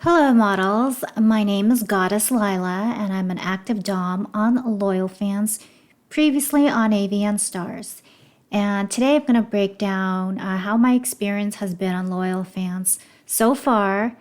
Hello, models. My name is Goddess Lila, and I'm an active Dom on LoyalFans, previously on AVN Stars. And today I'm going to break down how my experience has been on LoyalFans so far.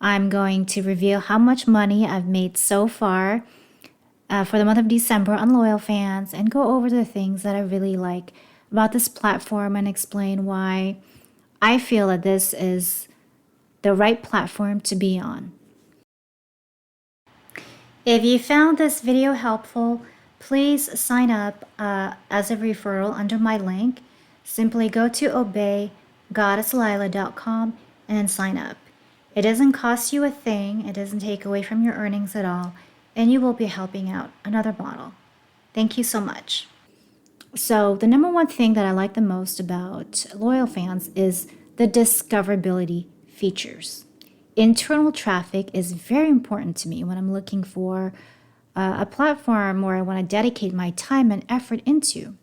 I'm going to reveal how much money I've made so far for the month of December on LoyalFans and go over the things that I really like about this platform and explain why I feel that this is the right platform to be on. If you found this video helpful, please sign up as a referral under my link. Simply go to obeygoddesslila.com and sign up. It doesn't cost you a thing, it doesn't take away from your earnings at all, and you will be helping out another model. Thank you so much. So the number one thing that I like the most about LoyalFans is the discoverability features. Internal traffic is very important to me when I'm looking for a platform where I want to dedicate my time and effort into.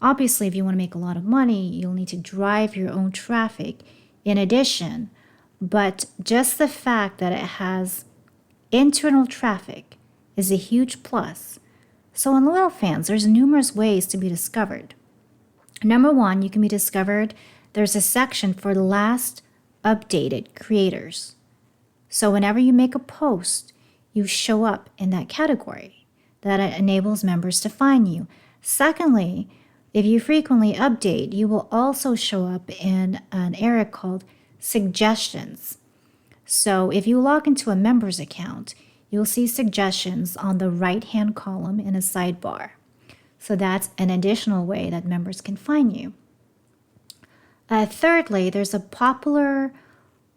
Obviously, if you want to make a lot of money, you'll need to drive your own traffic in addition, but just the fact that it has internal traffic is a huge plus. So on LoyalFans, there's numerous ways to be discovered. Number one, you can be discovered. There's a section for the last updated creators. So whenever you make a post, you show up in that category. That enables members to find you. Secondly, if you frequently update, you will also show up in an area called suggestions. So if you log into a member's account, you'll see suggestions on the right-hand column in a sidebar. So that's an additional way that members can find you. Thirdly, there's a popular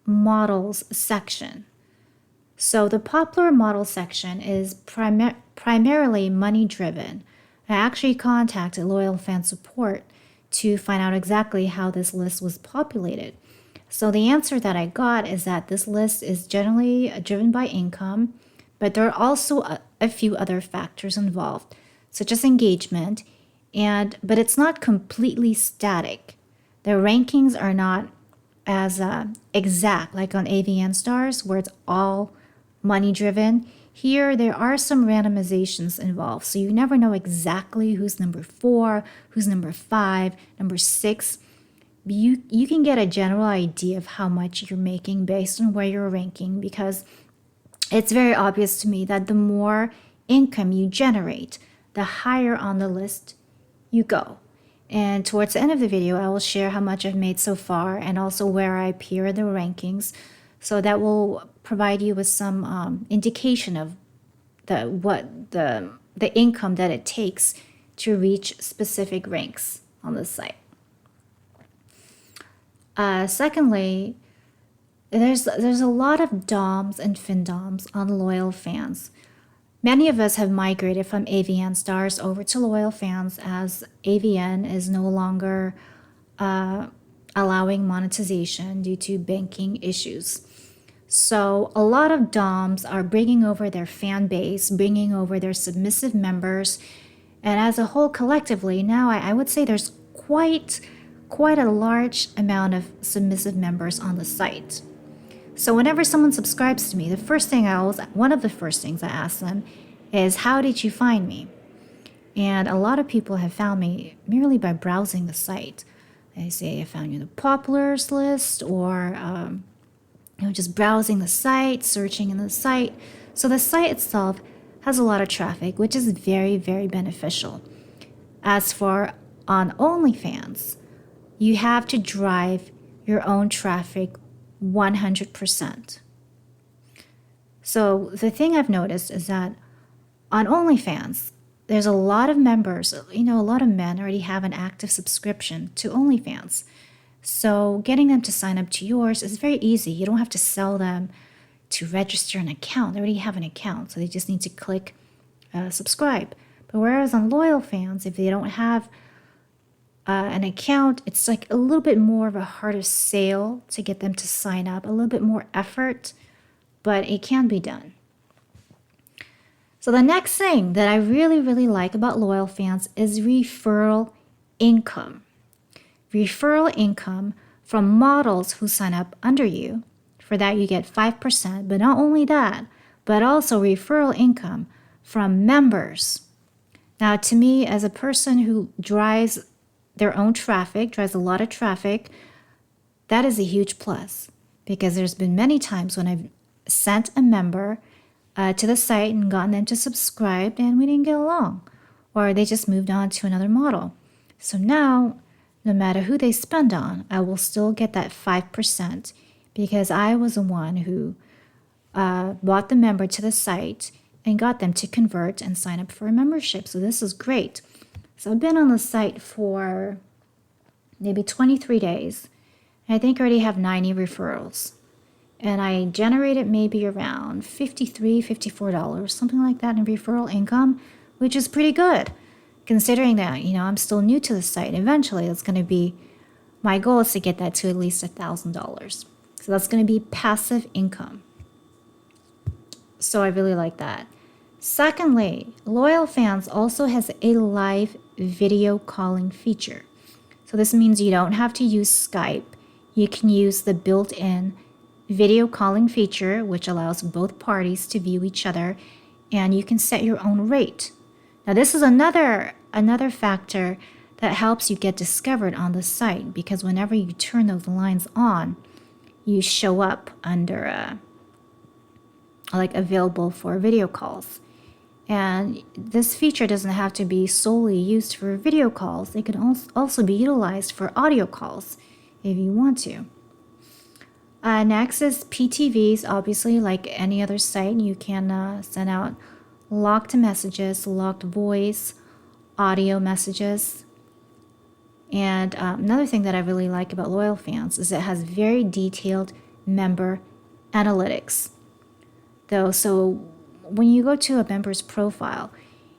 models section. So the popular model section is primarily money-driven. I actually contacted LoyalFans support to find out exactly how this list was populated. So the answer that I got is that this list is generally driven by income, but there are also a few other factors involved, such as engagement, but it's not completely static. The rankings are not as exact like on AVN Stars, where it's all money driven. Here, there are some randomizations involved, so you never know exactly who's number 4, who's number 5, number 6. You can get a general idea of how much you're making based on where you're ranking, because it's very obvious to me that the more income you generate, the higher on the list you go. And towards the end of the video, I will share how much I've made so far and also where I appear in the rankings. So that will provide you with some indication of the income that it takes to reach specific ranks on the site. Secondly, there's a lot of DOMs and FinDOMs on LoyalFans. Many of us have migrated from AVN Stars over to LoyalFans as AVN is no longer allowing monetization due to banking issues. So a lot of DOMs are bringing over their fan base, bringing over their submissive members, and as a whole collectively, now I would say there's quite a large amount of submissive members on the site. So whenever someone subscribes to me, one of the first things I ask them is, how did you find me? And a lot of people have found me merely by browsing the site. They say, I found you in the populars list, or just browsing the site, searching in the site. So the site itself has a lot of traffic, which is very, very beneficial. As for on OnlyFans, you have to drive your own traffic 100%. So the thing I've noticed is that on OnlyFans, there's a lot of members, a lot of men already have an active subscription to OnlyFans. So getting them to sign up to yours is very easy. You don't have to sell them to register an account. They already have an account, so they just need to click subscribe. But whereas on LoyalFans, if they don't have an account, it's like a little bit more of a harder sale to get them to sign up, a little bit more effort, but it can be done. So the next thing that I really, really like about LoyalFans is referral income. Referral income from models who sign up under you For that, you get 5%. But not only that, but also referral income from members. Now, to me, as a person who drives their own traffic, drives a lot of traffic, that is a huge plus, because there's been many times when I've sent a member to the site and gotten them to subscribe and we didn't get along, or they just moved on to another model. So now, no matter who they spend on, I will still get that 5% because I was the one who brought the member to the site and got them to convert and sign up for a membership. So this is great. So I've been on the site for maybe 23 days. I think I already have 90 referrals. And I generated maybe around $53, $54, something like that in referral income, which is pretty good. Considering that, I'm still new to the site. Eventually, it's going to be, my goal is to get that to at least $1,000. So that's going to be passive income. So I really like that. Secondly, Loyal Fans also has a live video calling feature. So this means you don't have to use Skype. You can use the built-in video calling feature, which allows both parties to view each other, and you can set your own rate. Now, this is another factor that helps you get discovered on the site, because whenever you turn those lines on, you show up under like available for video calls. And this feature doesn't have to be solely used for video calls. It can also be utilized for audio calls if you want to. Next is PTVs. Obviously, like any other site, you can send out locked messages, locked voice, audio messages. And another thing that I really like about Loyal Fans is it has very detailed member analytics. So when you go to a member's profile,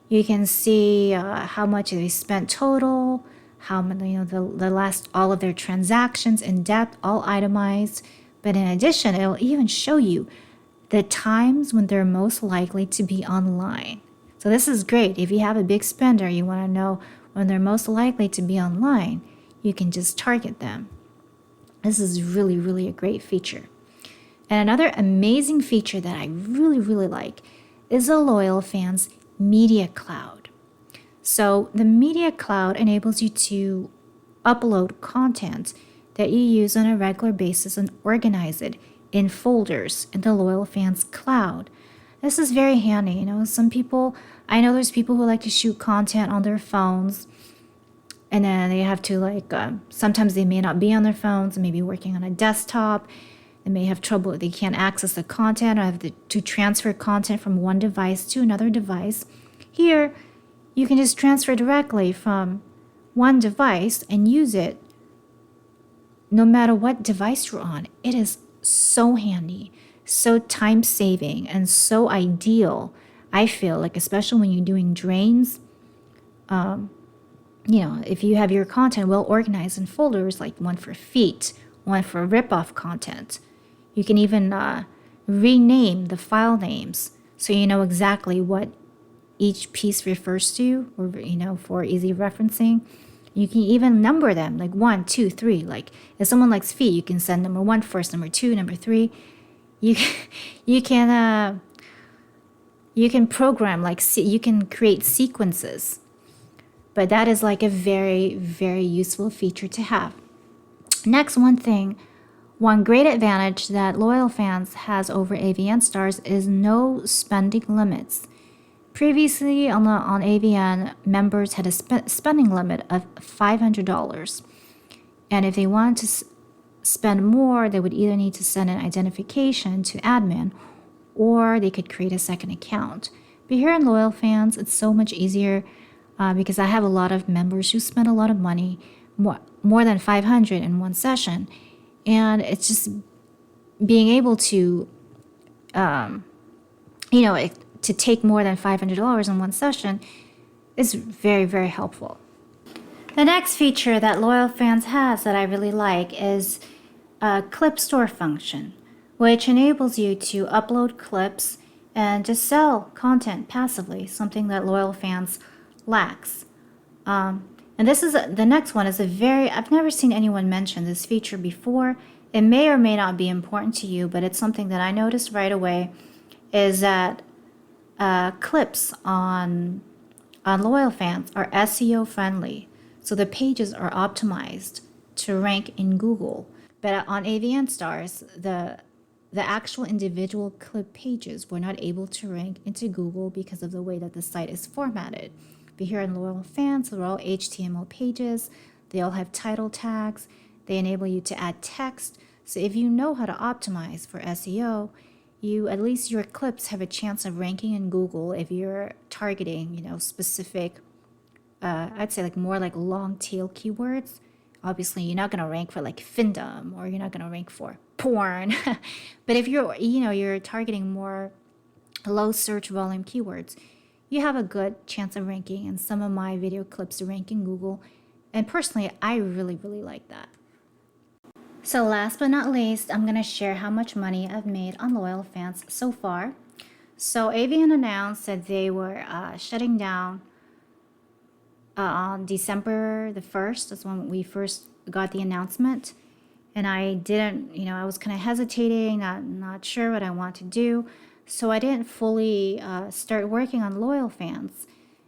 you can see how much they spent total, how many, the last, all of their transactions in depth, all itemized. But in addition, it'll even show you the times when they're most likely to be online. So this is great. If you have a big spender, you want to know when they're most likely to be online, you can just target them. This is really, really a great feature. And another amazing feature that I really, really like is the Loyal Fans Media Cloud. So the Media Cloud enables you to upload content that you use on a regular basis and organize it in folders in the Loyal Fans Cloud. This is very handy. I know there's people who like to shoot content on their phones, and then they have to sometimes they may not be on their phones, maybe working on a desktop. They may have trouble, they can't access the content or have to transfer content from one device to another device. Here, you can just transfer directly from one device and use it no matter what device you're on. It is so handy, so time-saving, and so ideal, I feel, like especially when you're doing drains. If you have your content well organized in folders, like one for feet, one for rip-off content. You can even rename the file names so you know exactly what each piece refers to, or for easy referencing. You can even number them, like 1, 2, 3. Like if someone likes feet, you can send number 1 first, number 2, number 3. You can program, you can create sequences. But that is like a very, very useful feature to have. Next, one great advantage that Loyal Fans has over AVN Stars is no spending limits. Previously on AVN, members had a spending limit of $500. And if they wanted to spend more, they would either need to send an identification to admin, or they could create a second account. But here in Loyal Fans, it's so much easier because I have a lot of members who spend a lot of money, more than $500 in one session. And it's just being able to, to take more than $500 in one session is very, very helpful. The next feature that Loyal Fans has that I really like is a clip store function, which enables you to upload clips and just sell content passively, something that Loyal Fans lacks. And this is the next one is I've never seen anyone mention this feature before. It may or may not be important to you, but it's something that I noticed right away is that clips on Loyal Fans are SEO friendly. So the pages are optimized to rank in Google. But on AVN Stars, the actual individual clip pages were not able to rank into Google because of the way that the site is formatted. But here in Loyal Fans, they're all HTML pages. They all have title tags. They enable you to add text. So if you know how to optimize for SEO, you at least your clips have a chance of ranking in Google if you're targeting, specific, I'd say like more like long tail keywords. Obviously, you're not going to rank for like findom or you're not going to rank for porn. But if you're targeting more low search volume keywords, you have a good chance of ranking. And some of my video clips rank in Google. And personally, I really, really like that. So last but not least, I'm going to share how much money I've made on Loyal Fans so far. So AVN announced that they were shutting down on December the 1st. That's when we first got the announcement. And I didn't, I was kind of hesitating, not sure what I want to do. So I didn't fully start working on Loyal Fans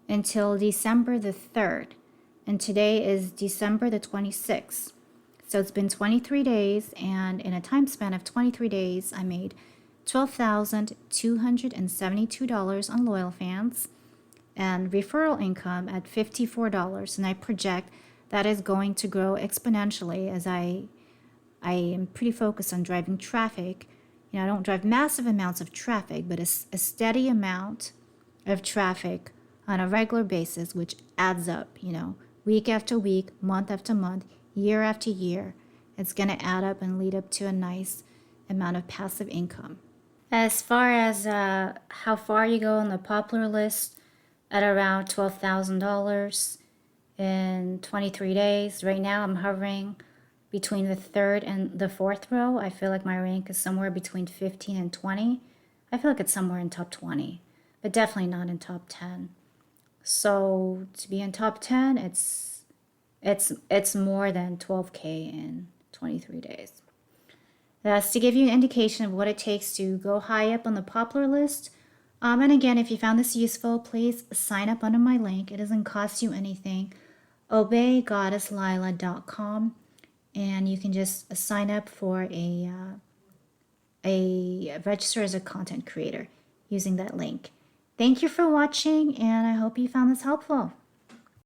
until December the 3rd. And today is December the 26th. So it's been 23 days, and in a time span of 23 days, I made $12,272 on Loyal Fans and referral income at $54. And I project that is going to grow exponentially as I am pretty focused on driving traffic. I don't drive massive amounts of traffic, but a steady amount of traffic on a regular basis, which adds up, week after week, month after month, year after year. It's going to add up and lead up to a nice amount of passive income. As far as how far you go on the popular list, at around $12,000 in 23 days. Right now I'm hovering between the third and the fourth row. I feel like my rank is somewhere between 15 and 20. I feel like it's somewhere in top 20, but definitely not in top 10. So to be in top 10, it's more than 12K in 23 days. That's to give you an indication of what it takes to go high up on the popular list. And again, if you found this useful, please sign up under my link. It doesn't cost you anything. ObeyGoddessLila.com, and you can just sign up for a register as a content creator using that link. Thank you for watching, and I hope you found this helpful.